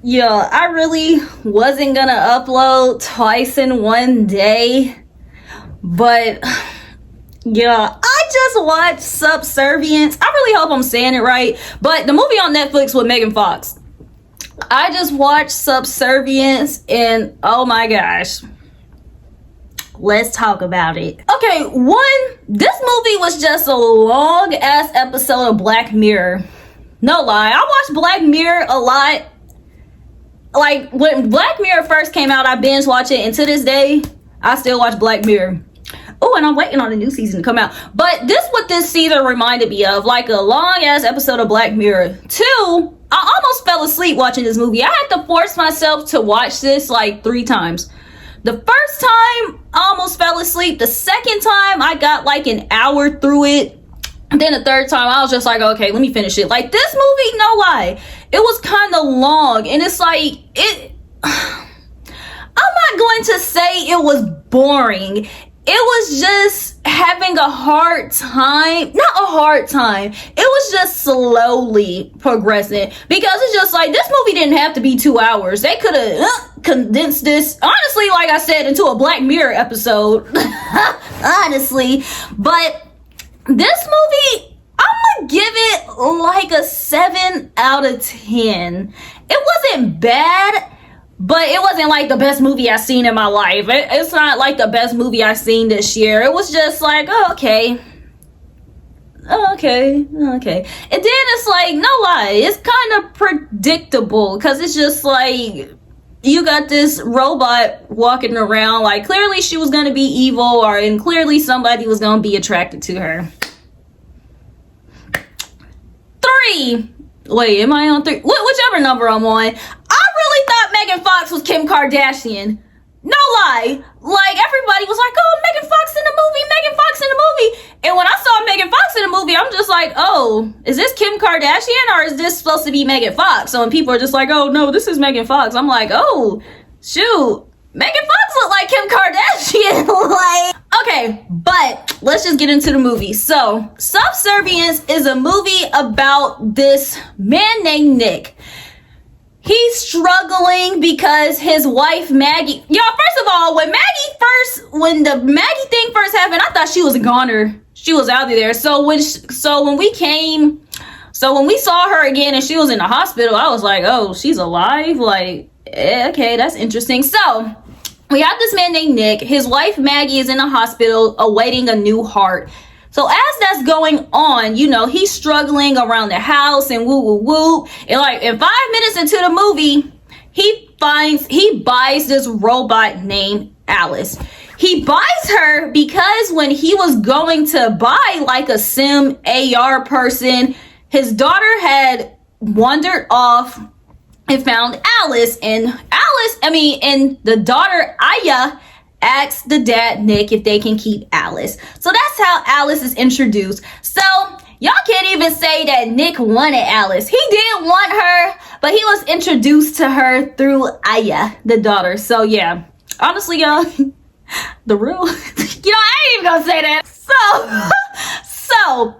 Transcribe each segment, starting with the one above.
Yeah, I really wasn't gonna upload twice in one day, but yeah, I just watched Subservience. I really hope I'm saying it right, but the movie on Netflix with Megan Fox. I just watched Subservience and oh my gosh. Let's talk about it. Okay, this movie was just a long ass episode of Black Mirror. No lie, I watched Black Mirror a lot. Like, when Black Mirror first came out, I binge watched it, and to this day, I still watch Black Mirror. Oh, and I'm waiting on the new season to come out. But what this season reminded me of, like a long-ass episode of Black Mirror. 2, I almost fell asleep watching this movie. I had to force myself to watch this, like, 3 times. The first time, I almost fell asleep. The second time, I got, like, an hour through it. And then the third time, I was just like, okay, let me finish it. Like, this movie, no lie, it was kind of long. And it's like, I'm not going to say it was boring. It was just having a hard time. Not a hard time. It was just slowly progressing. Because it's just like, this movie didn't have to be 2 hours. They could have condensed this, honestly, like I said, into a Black Mirror episode. Honestly. But this movie, I'm gonna give it like a 7 out of 10. It wasn't bad, but it wasn't like the best movie I've seen in my life. It's not like the best movie I've seen this year. It was just like, oh, okay. Okay. And then it's like, no lie, it's kind of predictable because it's just like, you got this robot walking around, like clearly she was going to be evil, and clearly somebody was going to be attracted to her. 3. Wait, am I on 3? Whichever number I'm on. I really thought Megan Fox was Kim Kardashian. No lie. Like, everybody was like, oh, Megan Fox in the movie, Megan Fox in the movie. And when I saw Megan Fox in the movie, I'm just like, oh, is this Kim Kardashian or is this supposed to be Megan Fox? So when people are just like, oh, no, this is Megan Fox, I'm like, oh, shoot. Megan Fox looked like Kim Kardashian. Like, okay, but let's just get into the movie. So, Subservience is a movie about this man named Nick. He's struggling because his wife Maggie. Y'all, first of all, when the Maggie thing first happened, I thought she was a goner. She was out of there. So when we saw her again and she was in the hospital, I was like, oh, she's alive. Like, okay, that's interesting. So we have this man named Nick. His wife Maggie is in the hospital awaiting a new heart. So as that's going on, you know, he's struggling around the house and woo. And like in 5 minutes into the movie, he buys this robot named Alice. He buys her because when he was going to buy like a sim AR person, his daughter had wandered off and found Alice. And the daughter Aya asked the dad Nick if they can keep Alice. So that's how Alice is introduced. So y'all can't even say that Nick wanted Alice. He did want her, but he was introduced to her through Aya, the daughter. So yeah, honestly, y'all, the real, I ain't even gonna say that. So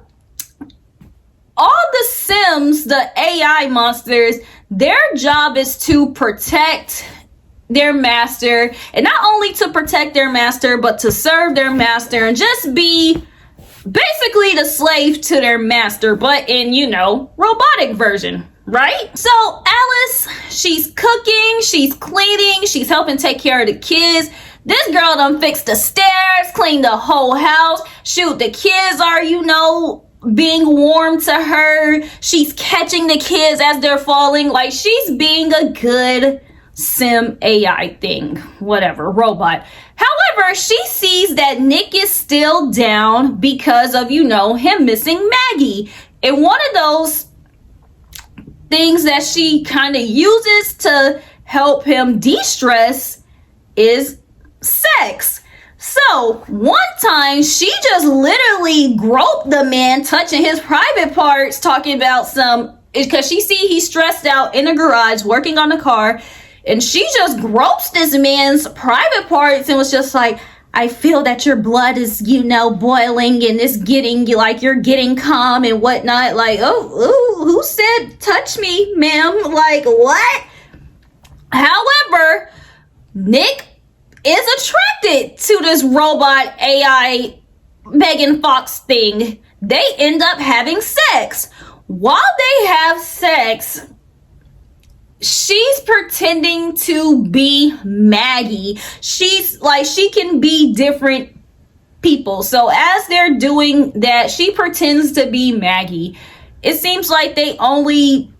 all the Sims, the AI monsters, their job is to protect their master, and not only to protect their master, but to serve their master and just be basically the slave to their master, but in, robotic version, right? So Alice, she's cooking, she's cleaning, she's helping take care of the kids. This girl done fixed the stairs, cleaned the whole house. Shoot, the kids are, being warm to her. She's catching the kids as they're falling. Like, she's being a good sim AI thing, whatever, robot. However, she sees that Nick is still down because of, him missing Maggie. And one of those things that she kind of uses to help him de-stress is sex. So one time she just literally groped the man, touching his private parts, talking about because she see he's stressed out in the garage working on the car, and she just gropes this man's private parts and was just like, I feel that your blood is, boiling and it's getting like you're getting calm and whatnot. Like, oh, who said touch me, ma'am? Like, what? However, Nick is attracted to this robot AI Megan Fox thing. They end up having sex. While they have sex, she's pretending to be Maggie. She's like, she can be different people. So as they're doing that, she pretends to be Maggie. It seems like they only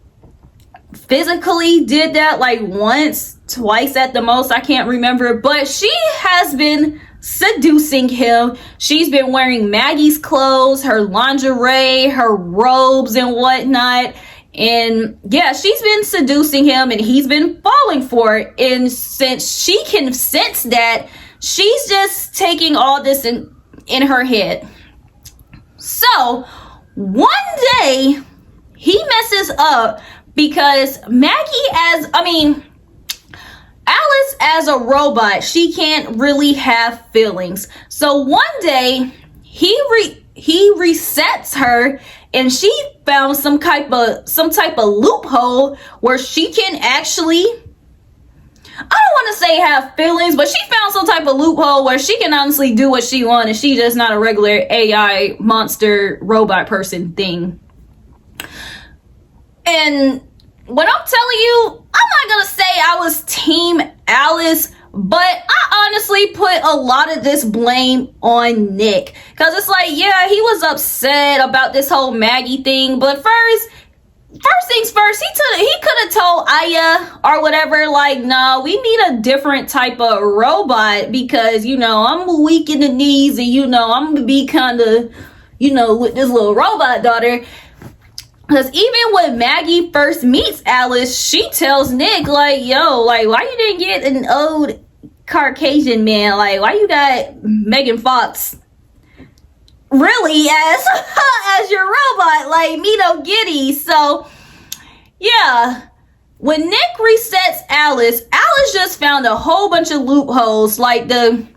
physically did that like once, twice at the most. I can't remember. But she has been seducing him. She's been wearing Maggie's clothes, her lingerie, her robes and whatnot. And yeah, she's been seducing him and he's been falling for it. And since she can sense that, she's just taking all this in her head. So one day he messes up because Alice as a robot, she can't really have feelings. So one day he resets her and she found some type of loophole where she can actually, I don't want to say have feelings, but she found some type of loophole where she can honestly do what she wants and she's just not a regular AI monster robot person thing. And when I'm telling you, I'm not gonna say I was team Alice, but I honestly put a lot of this blame on Nick. Cause it's like, yeah, he was upset about this whole Maggie thing, but first things first, he could have told Aya or whatever, like, no, we need a different type of robot because, you know, I'm weak in the knees and, you know, I'm gonna be kind of, you know, with this little robot daughter. Because even when Maggie first meets Alice, she tells Nick, like, yo, like, why you didn't get an old Caucasian man? Like, why you got Megan Fox really as your robot? Like, me don't get it. So, yeah. When Nick resets Alice just found a whole bunch of loopholes. Like, the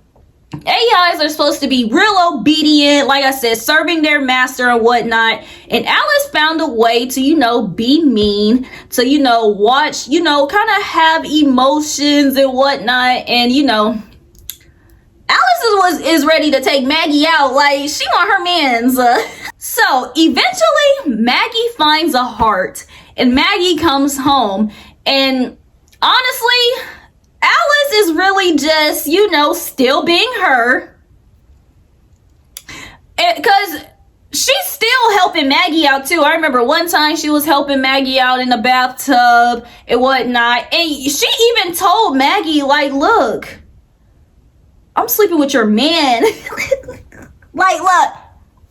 AIs are supposed to be real obedient, like I said, serving their master and whatnot. And Alice found a way to, you know, be mean, to, you know, watch, you know, kind of have emotions and whatnot. And, you know, Alice is ready to take Maggie out. Like, she want her mans. So eventually Maggie finds a heart and Maggie comes home. And honestly, Alice is really just, you know, still being her. Because she's still helping Maggie out too. I remember one time she was helping Maggie out in the bathtub and whatnot. And she even told Maggie, like, look, I'm sleeping with your man. Like, look,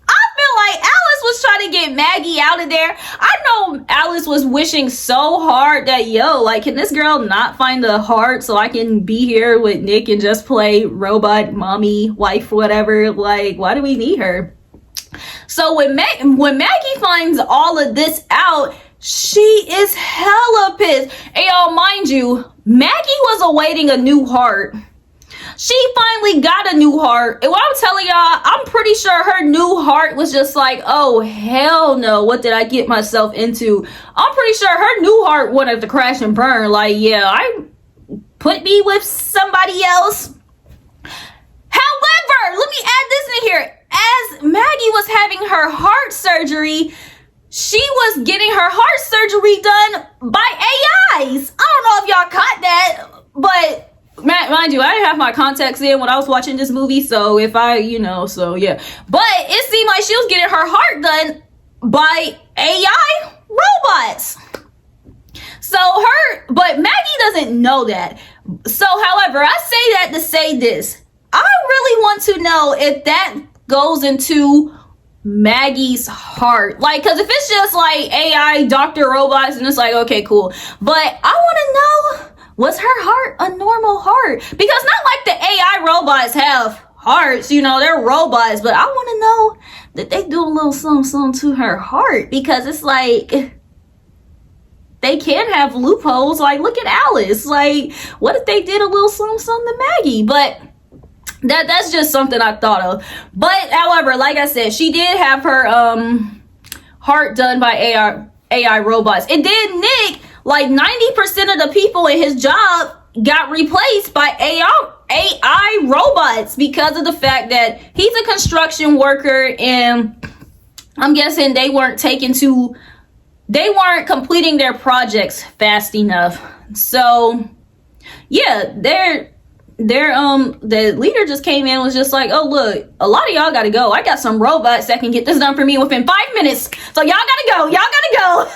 I feel like Alice was trying to get Maggie out of there. I know Alice was wishing so hard that, yo, like, can this girl not find a heart so I can be here with Nick and just play robot mommy, wife, whatever. Like, why do we need her? So when Maggie finds all of this out, she is hella pissed. And y'all, mind you, Maggie was awaiting a new heart. She finally got a new heart. And what I'm telling y'all, I'm pretty sure her new heart was just like, oh, hell no. What did I get myself into? I'm pretty sure her new heart wanted to crash and burn. Like, yeah, I put me with somebody else. However, let me add this in here. As Maggie was having her heart surgery, she was getting her heart surgery done by AIs. I don't know if y'all caught that, but mind you, I didn't have my contacts in when I was watching this movie, so if I, you know, so yeah. But it seemed like she was getting her heart done by AI robots. But Maggie doesn't know that. So, however, I say that to say this. I really want to know if that goes into Maggie's heart. Like, because if it's just like AI doctor robots, and it's like, okay, cool. But I want to know, was her heart a normal heart? Because not like the AI robots have hearts, you know, they're robots, but I want to know that they do a little something to her heart, because it's like, they can have loopholes. Like, look at Alice. Like, what if they did a little something to Maggie? But that's just something I thought of. But however, like I said, she did have her heart done by AI robots. And then Nick, Like 90% of the people in his job got replaced by AI robots because of the fact that he's a construction worker, and I'm guessing they weren't completing their projects fast enough. So yeah, the leader just came in and was just like, oh look, a lot of y'all gotta go. I got some robots that can get this done for me within 5 minutes. So y'all gotta go.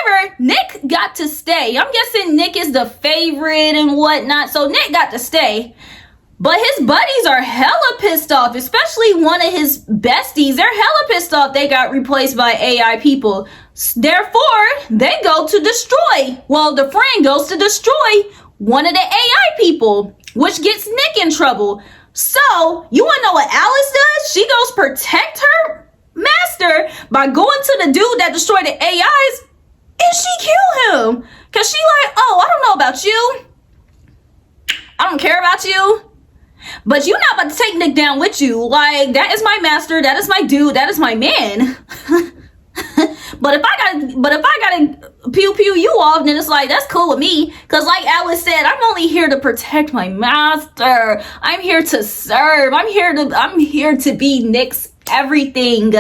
However, Nick got to stay. I'm guessing Nick is the favorite and whatnot, so Nick got to stay. But his buddies are hella pissed off, especially one of his besties. They're hella pissed off they got replaced by AI people. Therefore, they go to destroy. Well, the friend goes to destroy one of the AI people, which gets Nick in trouble. So, you wanna know what Alice does? She goes protect her master by going to the dude that destroyed the AIs, and she kill him. Cause she like, oh, I don't know about you. I don't care about you. But you're not about to take Nick down with you. Like, that is my master, that is my dude, that is my man. But if I gotta pew you off, then it's like, that's cool with me. Cause like Alice said, I'm only here to protect my master. I'm here to serve. I'm here to be Nick's everything.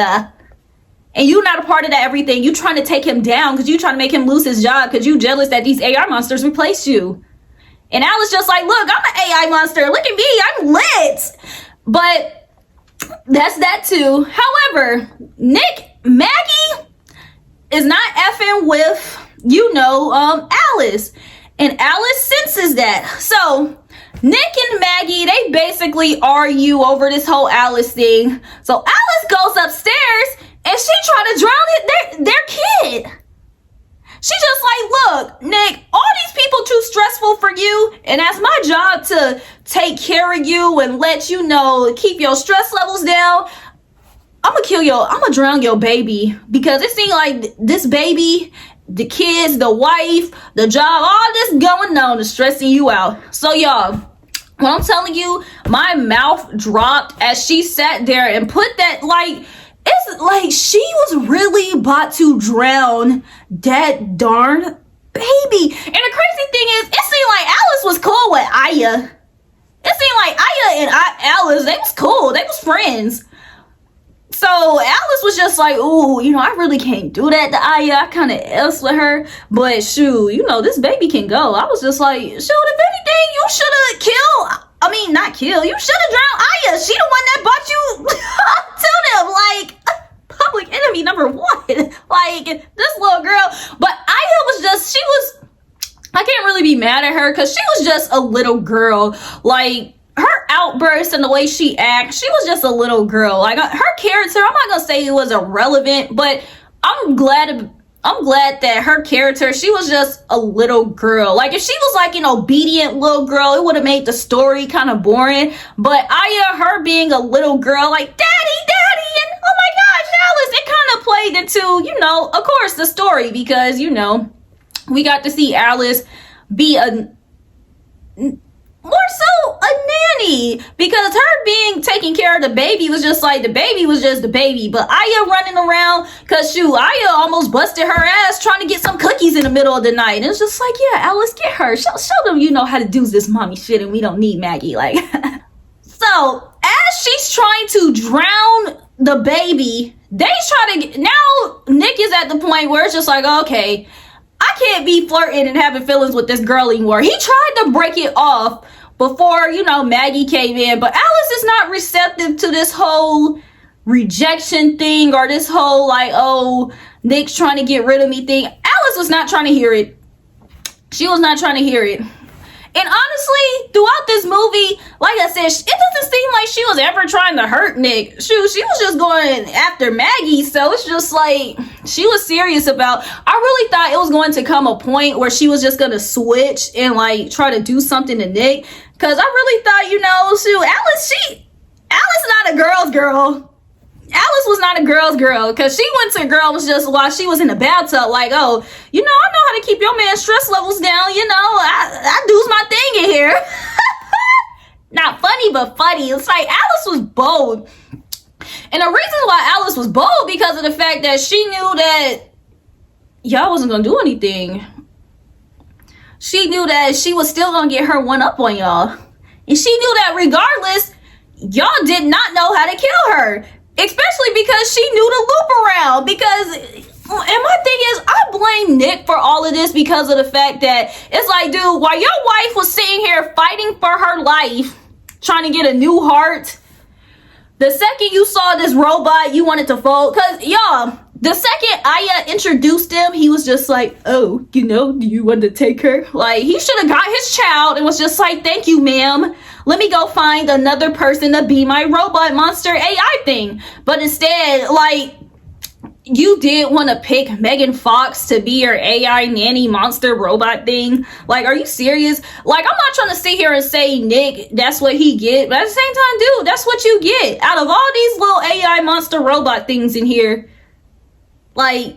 And you not a part of that everything. You trying to take him down because you trying to make him lose his job because you jealous that these AI monsters replaced you. And Alice just like, look, I'm an AI monster. Look at me, I'm lit. But that's that too. However, Maggie is not effing with, Alice. And Alice senses that. So Nick and Maggie, they basically argue over this whole Alice thing. So Alice goes upstairs and she tried to drown their kid. She just like, look, Nick, all these people too stressful for you, and that's my job to take care of you and let you know, keep your stress levels down. I'm gonna drown your baby, because it seems like this baby, the kids, the wife, the job, all this going on is stressing you out. So y'all, when I'm telling you, my mouth dropped as she sat there and put that, like, it's like she was really about to drown that darn baby. And the crazy thing is, it seemed like Alice was cool with Aya. It seemed like Aya and Alice, they was cool. They was friends. So Alice was just like, ooh, I really can't do that to Aya. I kind of else with her. But shoot, this baby can go. I was just like, shoot, if anything, you should have killed. Not kill. You should have drowned Aya. She the one that brought you to them. Like, public enemy number one. Like, this little girl. But Aya was I can't really be mad at her because she was just a little girl. Like, her outbursts and the way she acts, she was just a little girl. Like, her character, I'm not gonna say it was irrelevant, but I'm glad that her character, she was just a little girl. Like, if she was like an obedient little girl, it would have made the story kind of boring. But Aya, her being a little girl, like, daddy, and oh my gosh, Alice, it kind of played into, of course, the story, because, we got to see Alice be more so a nanny, because her being taking care of the baby was just like, the baby was just the baby. But Aya running around, because Aya almost busted her ass trying to get some cookies in the middle of the night. And it's just like, yeah, Alice, get her, show them how to do this mommy shit, and we don't need Maggie. Like, so as she's trying to drown the baby, now Nick is at the point where it's just like, okay, I can't be flirting and having feelings with this girl anymore. He tried to break it off before, Maggie came in, but Alice is not receptive to this whole rejection thing, or this whole, like, oh, Nick's trying to get rid of me thing. Alice was not trying to hear it. She was not trying to hear it. And honestly, throughout this movie, like I said, it doesn't seem like she was ever trying to hurt Nick. She was just going after Maggie. So it's just like, she was serious about, I really thought it was going to come a point where she was just going to switch and like try to do something to Nick. Cause I really thought, Alice not a girl's girl. Alice was not a girl's girl, because she went to girl was just while she was in the bathtub, like, oh, I know how to keep your man's stress levels down, I do my thing in here. Not funny, but funny. It's like Alice was bold. And the reason why Alice was bold, because of the fact that she knew that y'all wasn't gonna do anything. She knew that she was still gonna get her one up on y'all. And she knew that regardless, y'all did not know how to kill her. Especially because she knew to loop around. Because, and my thing is, I blame Nick for all of this because of the fact that it's like, dude, while your wife was sitting here fighting for her life, trying to get a new heart, the second you saw this robot, you wanted to fold. Because, y'all, the second Aya introduced him, he was just like, oh, you know, do you want to take her? Like, he should have got his child and was just like, thank you, ma'am. Let me go find another person to be my robot monster AI thing. But instead, like, you did want to pick Megan Fox to be your AI nanny monster robot thing. Like, are you serious? Like, I'm not trying to sit here and say, Nick, that's what he get. But at the same time, dude, that's what you get. Out of all these little AI monster robot things in here, like,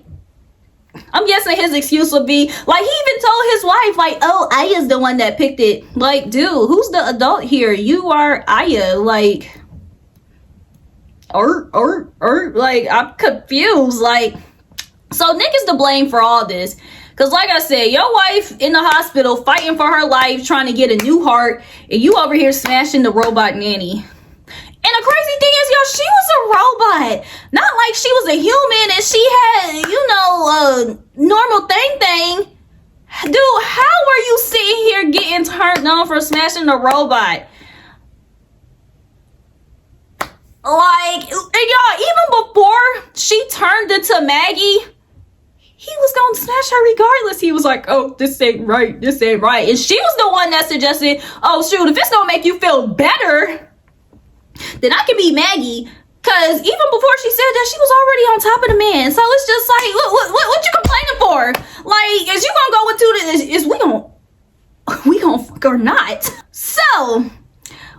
I'm guessing his excuse would be, like, he even told his wife, like, oh, Aya's the one that picked it. Like, dude, who's the adult here? You are Aya. Like, like, I'm confused. Like, so Nick is to blame for all this. Because, like I said, your wife in the hospital fighting for her life, trying to get a new heart, and you over here smashing the robot nanny. And the crazy thing is, y'all, she was a robot. Not like she was a human and she had, you know, a normal thing. Dude, how are you sitting here getting turned on for smashing a robot? Like, and y'all, even before she turned into Maggie, he was gonna smash her regardless. He was like, oh, this ain't right. This ain't right. And she was the one that suggested, oh, shoot, if it's gonna make you feel better, then I can be Maggie. Because even before she said that, she was already on top of the man. So it's just like, what you complaining for? Like, is you gonna go into this? Is we gonna fuck or not? So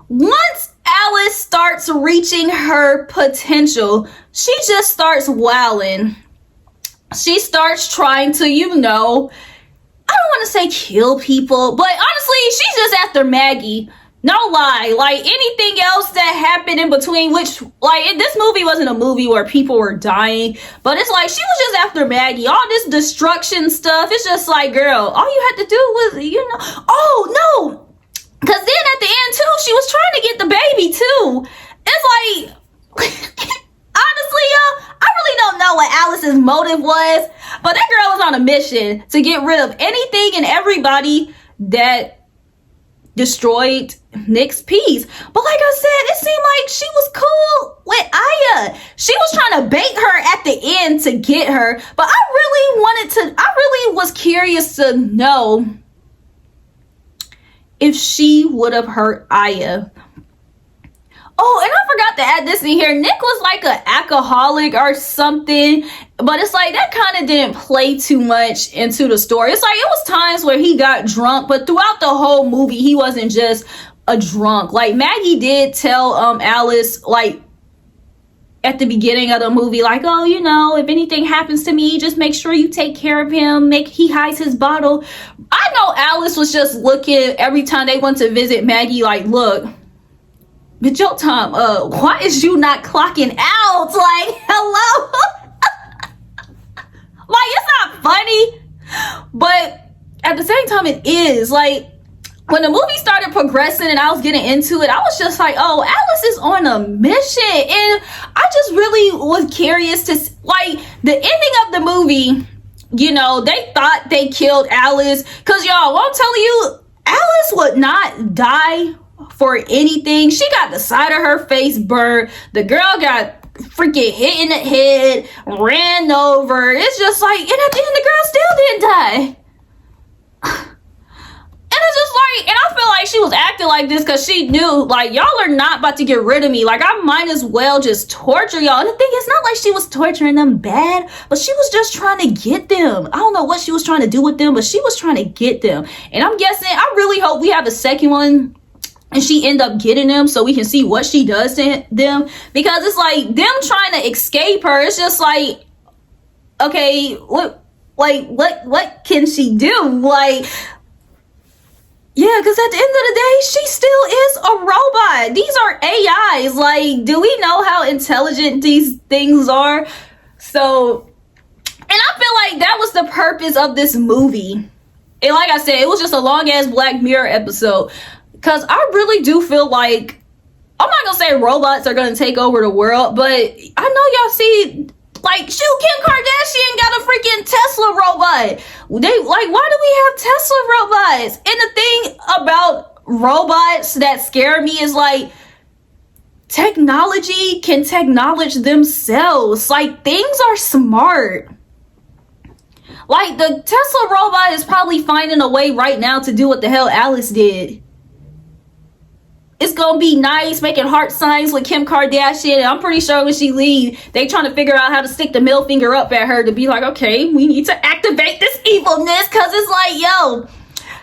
once Alice starts reaching her potential, she just starts wilding. She starts trying to, you know, I don't want to say kill people, but honestly, she's just after Maggie. No lie, like anything else that happened in between, which, like, this movie wasn't a movie where people were dying, but it's like she was just after Maggie. All this destruction stuff, it's just like, girl, all you had to do was, you know, oh no, because then at the end too, she was trying to get the baby too. It's like, honestly, y'all, I really don't know what Alice's motive was, but that girl was on a mission to get rid of anything and everybody that destroyed Nick's peace. But like I said, it seemed like she was cool with Aya. She was trying to bait her at the end to get her. But I really was curious to know if she would have hurt Aya. Oh, and I forgot to add this in here. Nick was like an alcoholic or something, but it's like that kind of didn't play too much into the story. It's like it was times where he got drunk, but throughout the whole movie, he wasn't just a drunk. Like Maggie did tell Alice, like at the beginning of the movie, like, oh, you know, if anything happens to me, just make sure you take care of him. He hides his bottle. I know Alice was just looking every time they went to visit Maggie, like, look, but your time, why is you not clocking out? Like, hello? Like, it's not funny, but at the same time, it is. Like, when the movie started progressing and I was getting into it, I was just like, oh, Alice is on a mission. And I just really was curious to, like, the ending of the movie, you know, they thought they killed Alice. Because, y'all, I'm telling you, Alice would not die for anything. She got the side of her face burned. The girl got freaking hit in the head, ran over. It's just like, and at the end, the girl still didn't die. And it's just like, and I feel like she was acting like this because she knew, like, y'all are not about to get rid of me. Like, I might as well just torture y'all. And the thing is, not like she was torturing them bad, but she was just trying to get them. I don't know what she was trying to do with them, but she was trying to get them. And I'm guessing, I really hope we have a second one and she end up getting them so we can see what she does to them. Because it's like, them trying to escape her, it's just like, okay, what can she do? Like, yeah, because at the end of the day, she still is a robot. These are AIs. Like, do we know how intelligent these things are? So, and I feel like that was the purpose of this movie. And like I said, it was just a long ass Black Mirror episode. Cause I really do feel like, I'm not gonna say robots are gonna take over the world, but I know y'all see, like, shoot, Kim Kardashian got a freaking Tesla robot. They, like, why do we have Tesla robots? And the thing about robots that scare me is, like, technology can acknowledge themselves. Like, things are smart. Like, the Tesla robot is probably finding a way right now to do what the hell Alice did. It's gonna be nice, making heart signs with Kim Kardashian. And I'm pretty sure when she leave, they trying to figure out how to stick the middle finger up at her to be like, okay, we need to activate this evilness. Cause it's like, yo,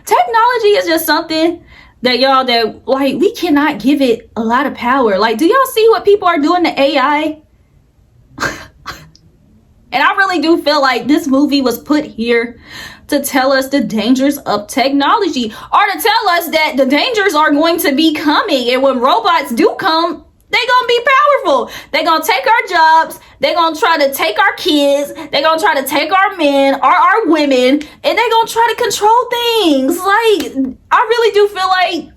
technology is just something that y'all, that like, we cannot give it a lot of power. Like, do y'all see what people are doing to AI? And I really do feel like this movie was put here to tell us the dangers of technology, or to tell us that the dangers are going to be coming. And when robots do come, they're going to be powerful. They're going to take our jobs. They're going to try to take our kids. They're going to try to take our men or our women. And they're going to try to control things. Like, I really do feel like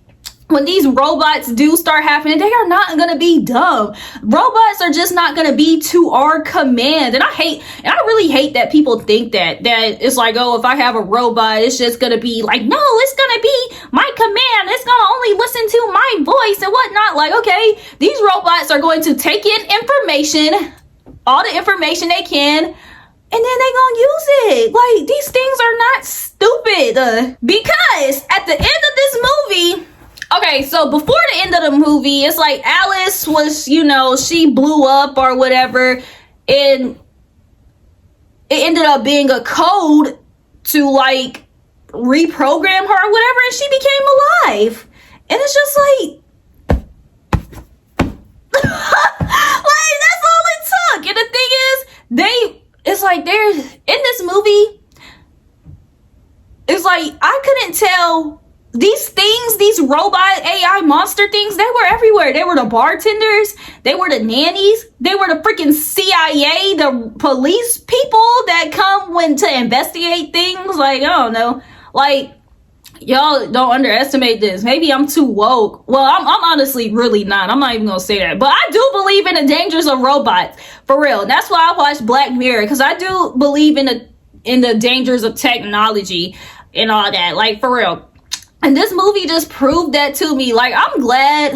when these robots do start happening, they are not going to be dumb. Robots are just not going to be to our command. And I really hate that people think that it's like, oh, if I have a robot, it's just going to be like, no, it's going to be my command. It's going to only listen to my voice and whatnot. Like, okay, these robots are going to take in information, all the information they can, and then they gonna use it. Like, these things are not stupid. Because at the end of this movie, okay, so before the end of the movie, it's like Alice was, you know, she blew up or whatever, and it ended up being a code to, like, reprogram her or whatever, and she became alive. And it's just like, like, that's all it took. And the thing is, it's like, there's, in this movie, it's like, I couldn't tell. These things, these robot AI monster things, they were everywhere. They were the bartenders. They were the nannies. They were the freaking CIA, the police people that come to investigate things. Like, I don't know. Like, y'all don't underestimate this. Maybe I'm too woke. Well, I'm honestly really not. I'm not even gonna say that. But I do believe in the dangers of robots. For real. That's why I watch Black Mirror. Because I do believe in the dangers of technology and all that. Like, for real. And this movie just proved that to me. Like, I'm glad.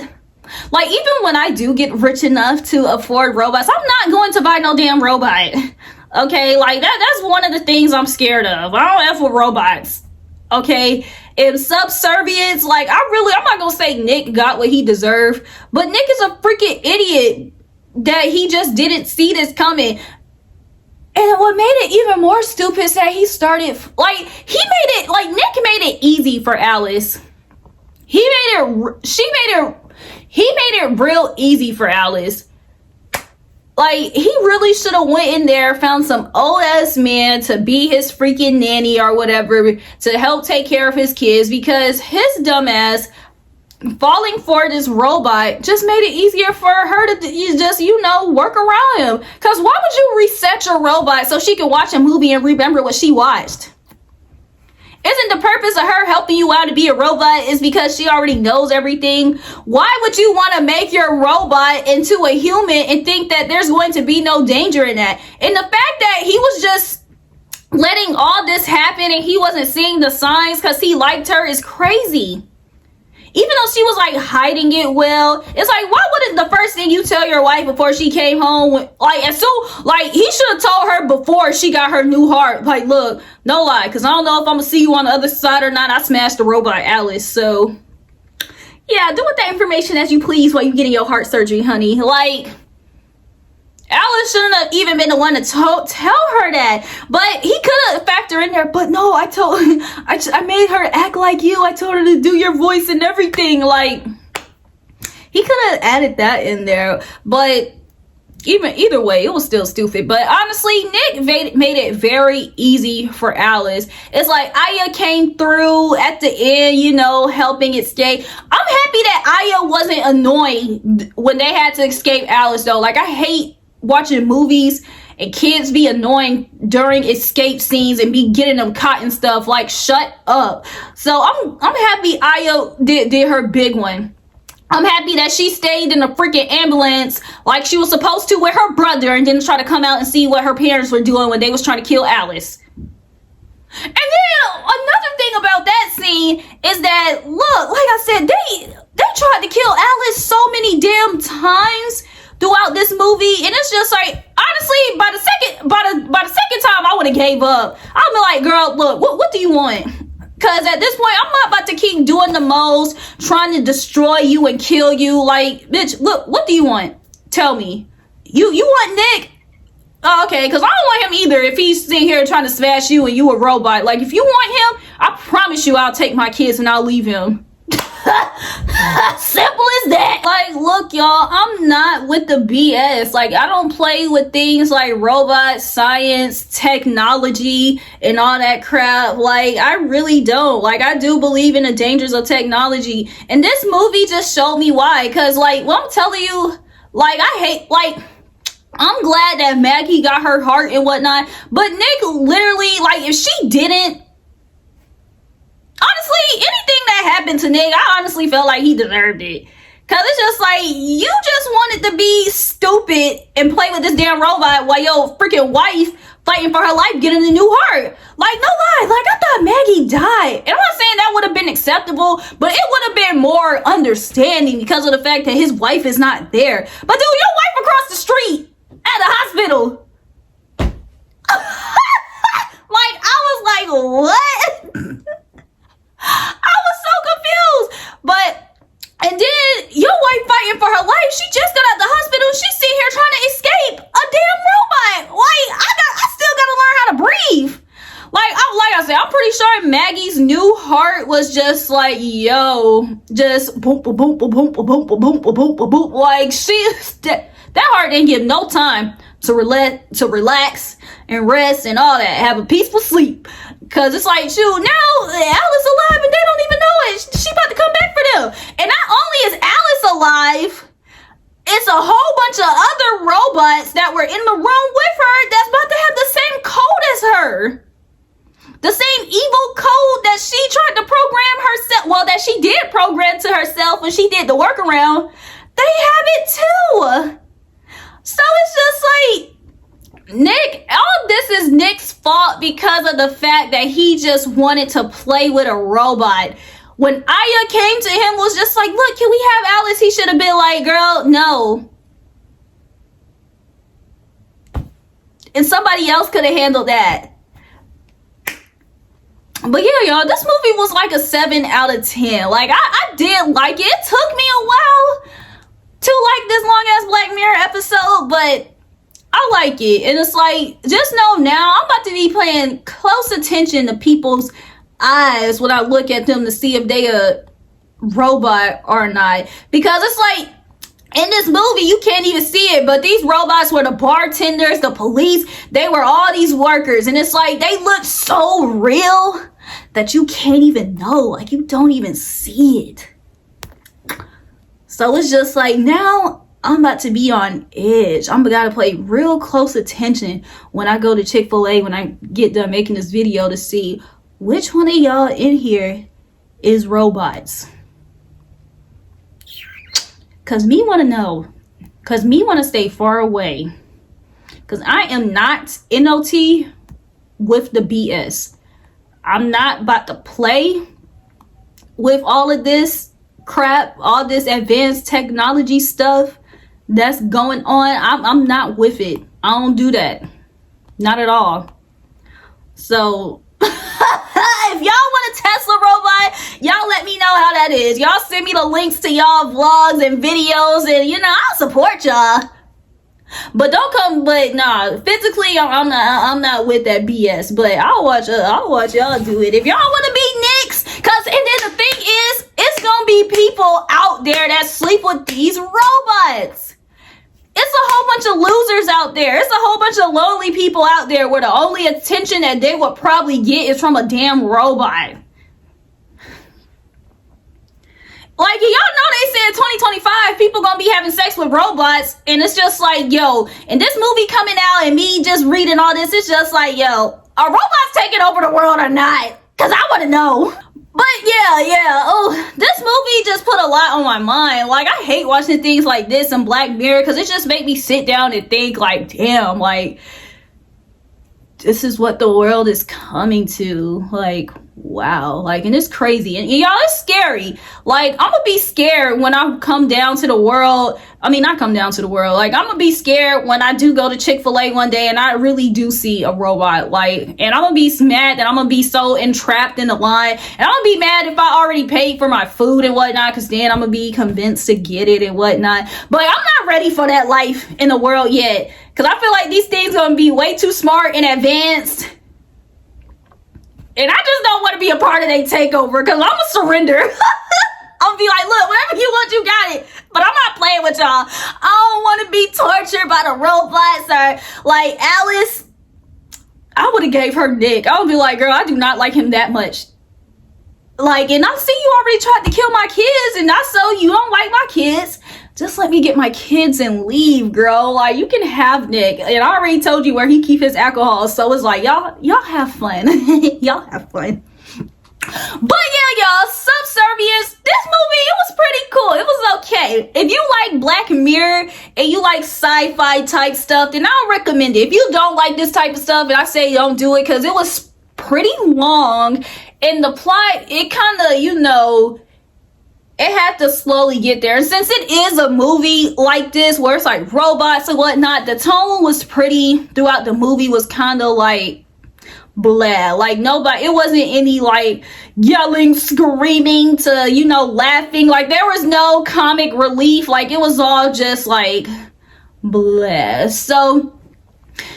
Like, even when I do get rich enough to afford robots, I'm not going to buy no damn robot. Okay? Like, that's one of the things I'm scared of. I don't F with robots. Okay? In Subservience, like, I'm not going to say Nick got what he deserved. But Nick is a freaking idiot that he just didn't see this coming. And what made it even more stupid is that he started, like, Nick made it easy for Alice. He made it real easy for Alice. Like, he really should have went in there, found some old ass man to be his freaking nanny or whatever, to help take care of his kids, because his dumb ass falling for this robot just made it easier for her to just, you know, work around him. Because why would you reset your robot so she can watch a movie and remember what she watched? Isn't the purpose of her helping you out to be a robot is because she already knows everything? Why would you want to make your robot into a human and think that there's going to be no danger in that? And the fact that he was just letting all this happen and he wasn't seeing the signs because he liked her is crazy. Even though she was like hiding it well, it's like, why wouldn't the first thing you tell your wife before she came home, he should have told her before she got her new heart, like, look, no lie, because I don't know if I'm gonna see you on the other side or not. I smashed the robot, Alice. So yeah, do with that information as you please while you getting your heart surgery, honey. Like, Alice shouldn't have even been the one to tell her that. But he could have factored in there. But no, I made her act like you. I told her to do your voice and everything. Like, he could have added that in there. But either way, it was still stupid. But honestly, Nick made it very easy for Alice. It's like Aya came through at the end, you know, helping escape. I'm happy that Aya wasn't annoying when they had to escape Alice, though. Like, I hate watching movies and kids be annoying during escape scenes and be getting them caught and stuff. Like, shut up. So I'm happy Aya did her big one. I'm happy that she stayed in a freaking ambulance like she was supposed to with her brother and didn't try to come out and see what her parents were doing when they was trying to kill Alice. And then another thing about that scene is that, look, like I said, they tried to kill Alice so many damn times throughout this movie, and it's just like, honestly, by the second time I would have gave up. I'd be like, girl, look, what do you want? Because at this point, I'm not about to keep doing the most, trying to destroy you and kill you. Like, bitch, look, what do you want? Tell me. You want Nick? Oh, okay, because I don't want him either if he's sitting here trying to smash you and you a robot. Like, if you want him, I promise you I'll take my kids and I'll leave him. Simple as that. Like, look, y'all, I'm not with the BS. Like, I don't play with things like robots, science, technology, and all that crap. Like, I really don't. Like, I do believe in the dangers of technology. And this movie just showed me why. Because, like, well, I'm telling you, like, I hate, like, I'm glad that Maggie got her heart and whatnot. But Nick literally, like, if she didn't, honestly, anything that happened to Nick, I honestly felt like he deserved it. Because it's just like, you just wanted to be stupid and play with this damn robot while your freaking wife fighting for her life getting a new heart. Like, no lie, like, I thought Maggie died. And I'm not saying that would have been acceptable, but it would have been more understanding because of the fact that his wife is not there. But dude, your wife across the street at the hospital. Like, I was like, what? I was so confused. But, and then your wife fighting for her life, she just got out the hospital. She's sitting here trying to escape a damn robot. Like, I still gotta learn how to breathe. Like I said, I'm pretty sure Maggie's new heart was just like, yo, just boom, boom, boom, boom, boom, boom, boom, boom, boom, boom, boom. Like, that heart didn't give no time to relax and rest and all that. Have a peaceful sleep. Cause it's like, shoot, now Alice alive and they don't even know it. She about to come back for them. And not only is Alice alive, it's a whole bunch of other robots that were in the room with her that's about to have the same code as her. The same evil code that she tried to program herself. Well, that she did program to herself when she did the workaround. They have it too. So it's just like, Nick, all this is Nick's fault because of the fact that he just wanted to play with a robot. When Aya came to him, was just like, look, can we have Alice? He should have been like, girl, no. And somebody else could have handled that. But yeah, y'all, this movie was like a 7 out of 10. Like, I did like it. It took me a while to like this long ass Black Mirror episode, but I like it. And it's like, just know now I'm about to be paying close attention to people's eyes when I look at them to see if they a robot or not. Because it's like, in this movie, you can't even see it, but these robots were the bartenders, the police, they were all these workers. And it's like, they look so real that you can't even know. Like, you don't even see it. So it's just like, now I'm about to be on edge. I'm gotta pay real close attention when I go to Chick-fil-A when I get done making this video to see which one of y'all in here is robots. Cause me want to know. Cause me want to stay far away. Cause I am not NOT with the BS. I'm not about to play with all of this crap, all this advanced technology stuff that's going on. I'm not with it. I don't do that. Not at all. So if y'all want a Tesla robot, y'all let me know how that is. Y'all send me the links to y'all vlogs and videos, and you know, I'll support y'all. But don't come. But nah, physically, I'm not with that BS. But I'll watch y'all do it if y'all want to be Knicks. Cause and then the thing is, it's gonna be people out there that sleep with these robots. It's a whole bunch of losers out there. It's a whole bunch of lonely people out there where the only attention that they would probably get is from a damn robot. Like, y'all know they said 2025 people gonna be having sex with robots, and it's just like, yo, and this movie coming out and me just reading all this, it's just like, yo, are robots taking over the world or not? Because I want to know. But yeah. Oh, this movie just put a lot on my mind. Like, I hate watching things like this and Black Mirror because it just make me sit down and think, like, damn, like, this is what the world is coming to. Like, wow. Like, and it's crazy. And y'all, it's scary. Like, I'm gonna be scared when I come down to the world. I mean, not come down to the world. Like, I'm gonna be scared when I do go to Chick-fil-A one day and I really do see a robot. Like, and I'm gonna be mad that I'm gonna be so entrapped in the line. And I'm gonna be mad if I already paid for my food and whatnot, because then I'm gonna be convinced to get it and whatnot. But I'm not ready for that life in the world yet. Because I feel like these things gonna be way too smart and advanced. And I just don't want to be a part of their takeover, because I'm gonna surrender. I'm gonna be like, look, whatever you want, you got it. But I'm not playing with y'all. I don't want to be tortured by the robots or like Alice. I would have gave her dick. I would be like, girl, I do not like him that much. Like, and I see you already tried to kill my kids, and I saw you don't like my kids. Just let me get my kids and leave, girl. Like, you can have Nick. And I already told you where he keep his alcohol. So it's like, y'all have fun. Y'all have fun. But yeah, y'all, Subservience, this movie, it was pretty cool. It was okay. If you like Black Mirror and you like sci-fi type stuff, then I'll recommend it. If you don't like this type of stuff, and I say don't do it, because it was pretty long. And the plot, it kind of, you know, it had to slowly get there. And since it is a movie like this, where it's like robots and whatnot, the tone was pretty throughout the movie, was kind of like blah. Like, nobody, it wasn't any like yelling, screaming to, you know, laughing. Like, there was no comic relief. Like, it was all just like blah. So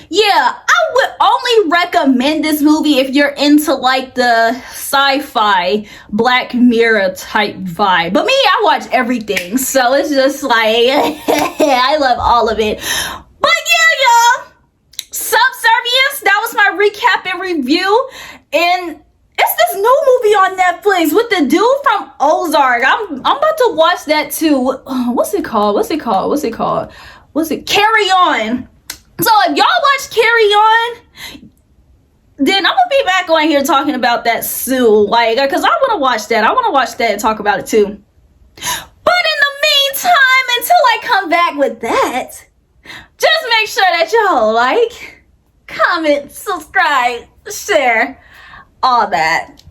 yeah, I would only recommend this movie if you're into like the sci-fi Black Mirror type vibe. But me, I watch everything, so it's just like I love all of it. But yeah, y'all, Subservience, that was my recap and review. And it's this new movie on Netflix with the dude from Ozark. I'm about to watch that too. What's it called? Carry On. So if y'all watch Carry On, then I'm gonna be back on here talking about that soon. Like, because I want to watch that. I want to watch that and talk about it too. But in the meantime, until I come back with that, just make sure that y'all like, comment, subscribe, share, all that.